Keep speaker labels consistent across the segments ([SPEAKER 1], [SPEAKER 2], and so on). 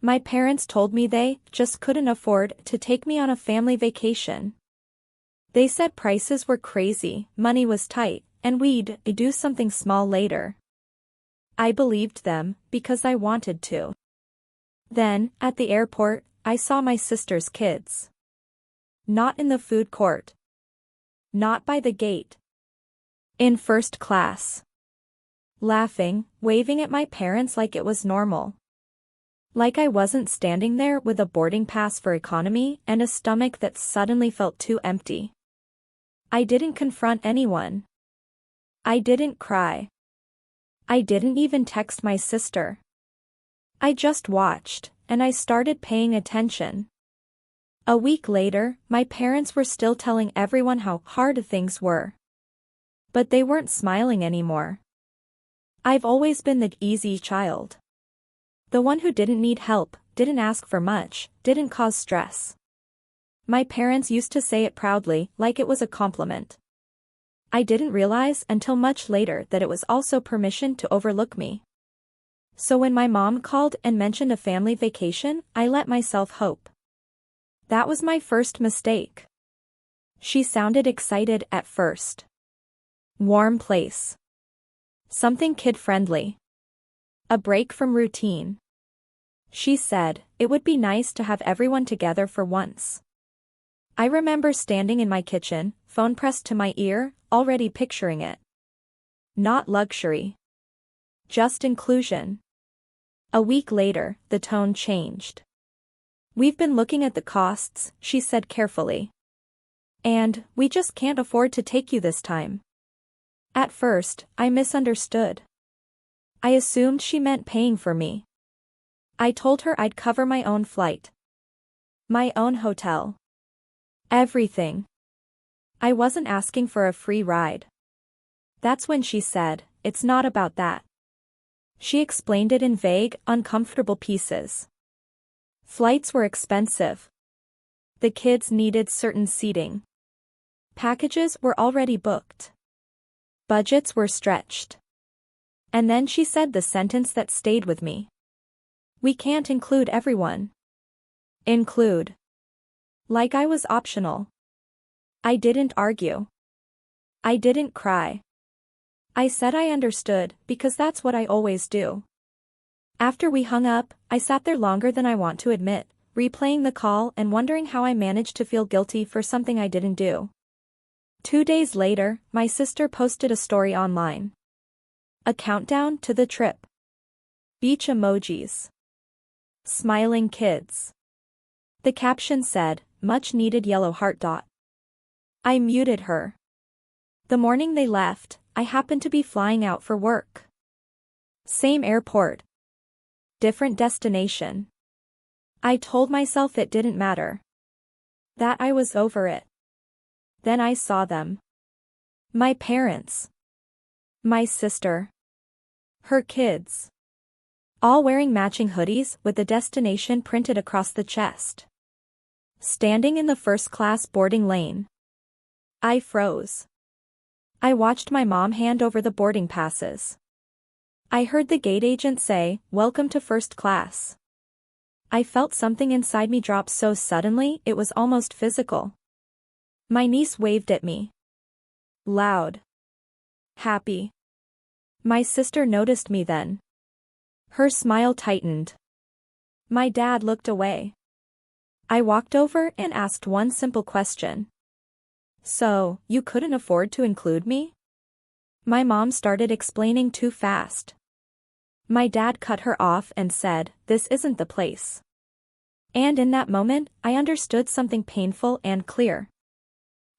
[SPEAKER 1] My parents told me they just couldn't afford to take me on a family vacation. They said prices were crazy, money was tight, and we'd do something small later. I believed them, because I wanted to. Then, at the airport, I saw my sister's kids. Not in the food court. Not by the gate. In first class. Laughing, waving at my parents like it was normal. Like I wasn't standing there with a boarding pass for economy and a stomach that suddenly felt too empty. I didn't confront anyone. I didn't cry. I didn't even text my sister. I just watched, and I started paying attention. A week later, my parents were still telling everyone how hard things were. But they weren't smiling anymore. I've always been the easy child. The one who didn't need help, didn't ask for much, didn't cause stress. My parents used to say it proudly, like it was a compliment. I didn't realize until much later that it was also permission to overlook me. So when my mom called and mentioned a family vacation, I let myself hope. That was my first mistake. She sounded excited at first. Warm place. Something kid-friendly. A break from routine. She said, it would be nice to have everyone together for once. I remember standing in my kitchen, phone pressed to my ear, already picturing it. Not luxury. Just inclusion. A week later, the tone changed. We've been looking at the costs, she said carefully. And, we just can't afford to take you this time. At first, I misunderstood. I assumed she meant paying for me. I told her I'd cover my own flight. My own hotel. Everything. I wasn't asking for a free ride. That's when she said, it's not about that. She explained it in vague, uncomfortable pieces. Flights were expensive. The kids needed certain seating. Packages were already booked. Budgets were stretched. And then she said the sentence that stayed with me. We can't include everyone. Include. Like I was optional. I didn't argue. I didn't cry. I said I understood, because that's what I always do. After we hung up, I sat there longer than I want to admit, replaying the call and wondering how I managed to feel guilty for something I didn't do. 2 days later, my sister posted a story online. A countdown to the trip. Beach emojis. Smiling kids. The caption said, much needed yellow heart dot. I muted her. The morning they left, I happened to be flying out for work. Same airport. Different destination. I told myself it didn't matter. That I was over it. Then I saw them. My parents. My sister. Her kids. All wearing matching hoodies with the destination printed across the chest. Standing in the first-class boarding lane. I froze. I watched my mom hand over the boarding passes. I heard the gate agent say, "Welcome to first class." I felt something inside me drop so suddenly it was almost physical. My niece waved at me. Loud. Happy. My sister noticed me then. Her smile tightened. My dad looked away. I walked over and asked one simple question. So, you couldn't afford to include me? My mom started explaining too fast. My dad cut her off and said, "This isn't the place." And in that moment, I understood something painful and clear.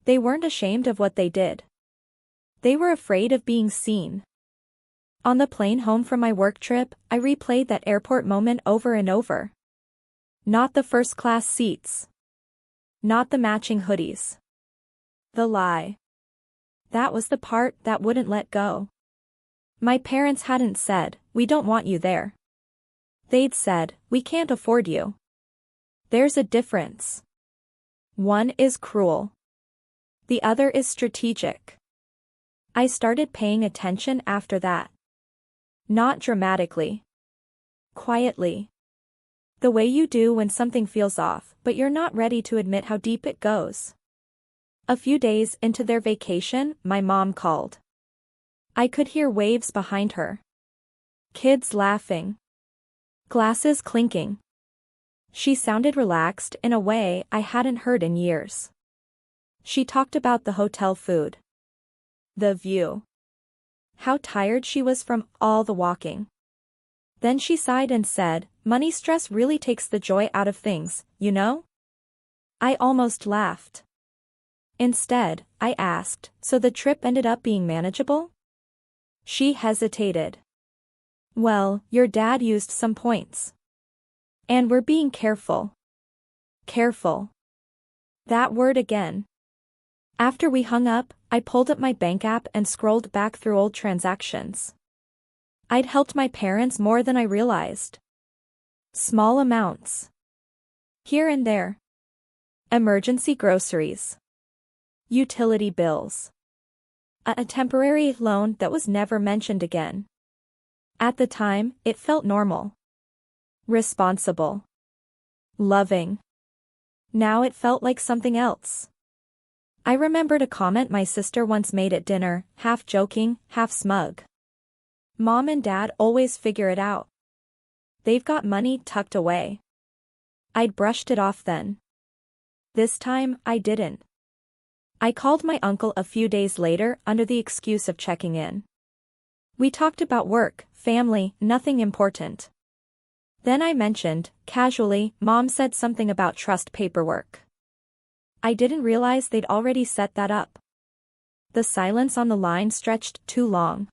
[SPEAKER 1] They weren't ashamed of what they did. They were afraid of being seen. On the plane home from my work trip, I replayed that airport moment over and over. Not the first-class seats. Not the matching hoodies. The lie. That was the part that wouldn't let go. My parents hadn't said, "We don't want you there." They'd said, "We can't afford you." There's a difference. One is cruel. The other is strategic. I started paying attention after that. Not dramatically. Quietly. The way you do when something feels off, but you're not ready to admit how deep it goes. A few days into their vacation, my mom called. I could hear waves behind her. Kids laughing. Glasses clinking. She sounded relaxed in a way I hadn't heard in years. She talked about the hotel food. The view. How tired she was from all the walking. Then she sighed and said, "Money stress really takes the joy out of things, you know?" I almost laughed. Instead, I asked, "So the trip ended up being manageable?" She hesitated. "Well, your dad used some points. And we're being careful." Careful. That word again. After we hung up, I pulled up my bank app and scrolled back through old transactions. I'd helped my parents more than I realized. Small amounts. Here and there. Emergency groceries. Utility bills. A temporary loan that was never mentioned again. At the time, it felt normal. Responsible. Loving. Now it felt like something else. I remembered a comment my sister once made at dinner, half joking, half smug. "Mom and Dad always figure it out. They've got money tucked away." I'd brushed it off then. This time, I didn't. I called my uncle a few days later under the excuse of checking in. We talked about work, family, nothing important. Then I mentioned, casually, Mom said something about trust paperwork. I didn't realize they'd already set that up. The silence on the line stretched too long.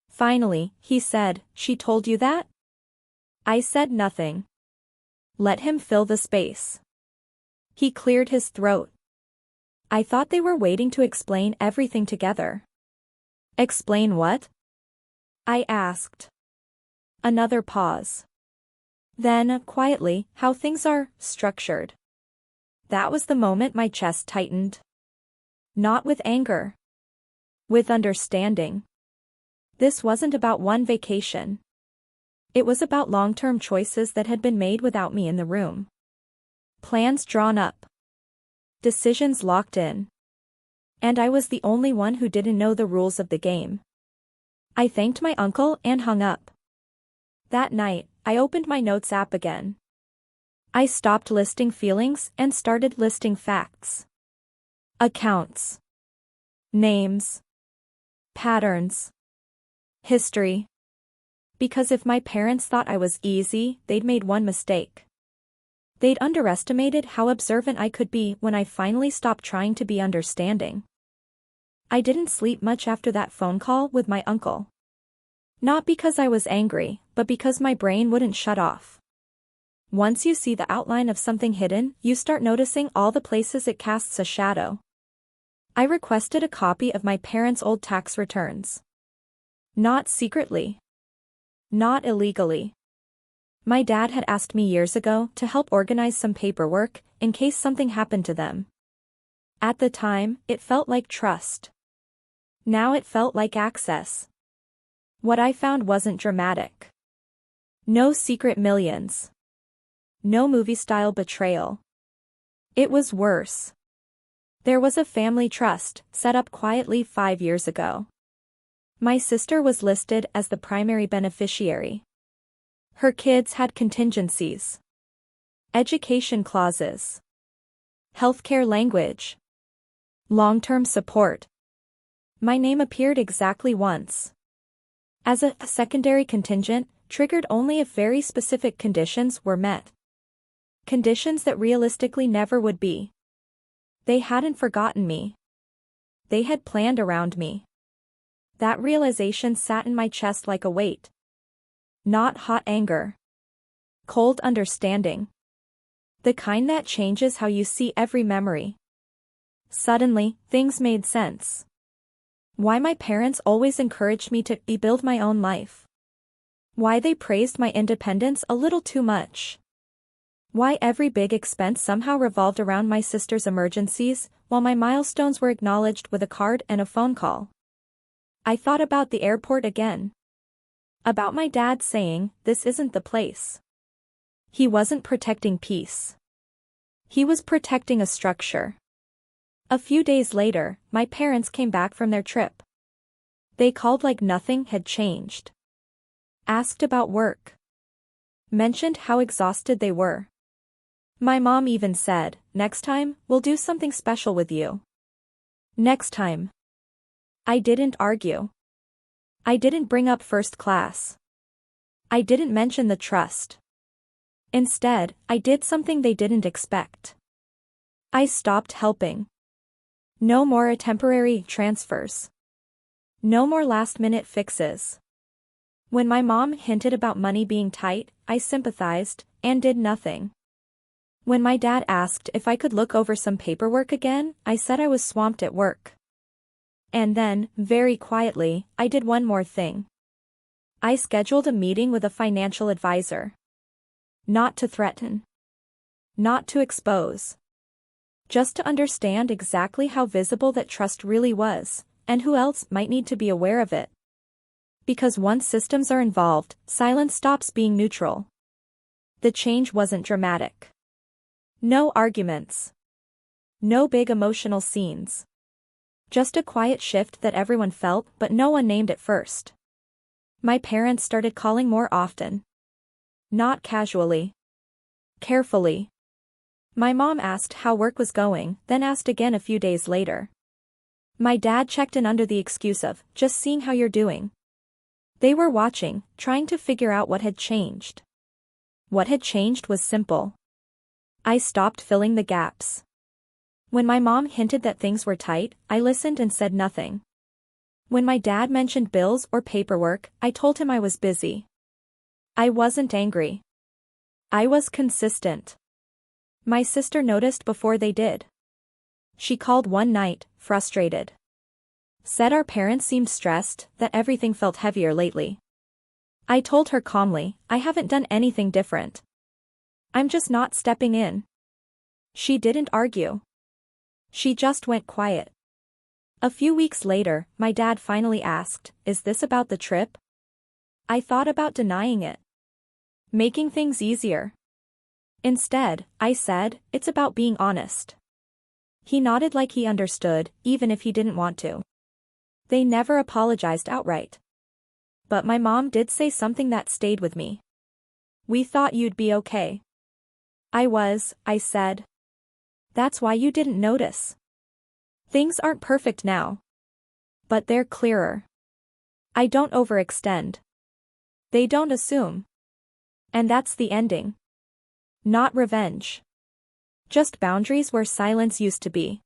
[SPEAKER 1] Finally, he said, "She told you that?" I said nothing. Let him fill the space. He cleared his throat. I thought they were waiting to explain everything together. Explain what? I asked. Another pause. Then, quietly, how things are structured. That was the moment my chest tightened. Not with anger. With understanding. This wasn't about one vacation. It was about long-term choices that had been made without me in the room. Plans drawn up. Decisions locked in. And I was the only one who didn't know the rules of the game. I thanked my uncle and hung up. That night, I opened my notes app again. I stopped listing feelings and started listing facts. Accounts. Names. Patterns. History. Because if my parents thought I was easy, they'd made one mistake. They'd underestimated how observant I could be when I finally stopped trying to be understanding. I didn't sleep much after that phone call with my uncle. Not because I was angry, but because my brain wouldn't shut off. Once you see the outline of something hidden, you start noticing all the places it casts a shadow. I requested a copy of my parents' old tax returns. Not secretly. Not illegally. My dad had asked me years ago to help organize some paperwork, in case something happened to them. At the time, it felt like trust. Now it felt like access. What I found wasn't dramatic. No secret millions. No movie-style betrayal. It was worse. There was a family trust, set up quietly 5 years ago. My sister was listed as the primary beneficiary. Her kids had contingencies. Education clauses. Healthcare language. Long-term support. My name appeared exactly once. As a secondary contingent, triggered only if very specific conditions were met. Conditions that realistically never would be. They hadn't forgotten me. They had planned around me. That realization sat in my chest like a weight. Not hot anger. Cold understanding. The kind that changes how you see every memory. Suddenly, things made sense. Why my parents always encouraged me to build my own life. Why they praised my independence a little too much. Why every big expense somehow revolved around my sister's emergencies, while my milestones were acknowledged with a card and a phone call. I thought about the airport again. About my dad saying, "This isn't the place." He wasn't protecting peace. He was protecting a structure. A few days later, my parents came back from their trip. They called like nothing had changed. Asked about work. Mentioned how exhausted they were. My mom even said, "Next time, we'll do something special with you." Next time. I didn't argue. I didn't bring up first class. I didn't mention the trust. Instead, I did something they didn't expect. I stopped helping. No more temporary transfers. No more last-minute fixes. When my mom hinted about money being tight, I sympathized, and did nothing. When my dad asked if I could look over some paperwork again, I said I was swamped at work. And then, very quietly, I did one more thing. I scheduled a meeting with a financial advisor. Not to threaten. Not to expose. Just to understand exactly how visible that trust really was, and who else might need to be aware of it. Because once systems are involved, silence stops being neutral. The change wasn't dramatic. No arguments. No big emotional scenes. Just a quiet shift that everyone felt but no one named at first. My parents started calling more often. Not casually. Carefully. My mom asked how work was going, then asked again a few days later. My dad checked in under the excuse of, "Just seeing how you're doing." They were watching, trying to figure out what had changed. What had changed was simple. I stopped filling the gaps. When my mom hinted that things were tight, I listened and said nothing. When my dad mentioned bills or paperwork, I told him I was busy. I wasn't angry. I was consistent. My sister noticed before they did. She called one night, frustrated. Said our parents seemed stressed, that everything felt heavier lately. I told her calmly, "I haven't done anything different. I'm just not stepping in." She didn't argue. She just went quiet. A few weeks later, my dad finally asked, "Is this about the trip?" I thought about denying it. Making things easier. Instead, I said, "It's about being honest." He nodded like he understood, even if he didn't want to. They never apologized outright. But my mom did say something that stayed with me. "We thought you'd be okay." I said. "That's why you didn't notice. Things aren't perfect now. But they're clearer. I don't overextend. They don't assume. And that's the ending. Not revenge. Just boundaries where silence used to be."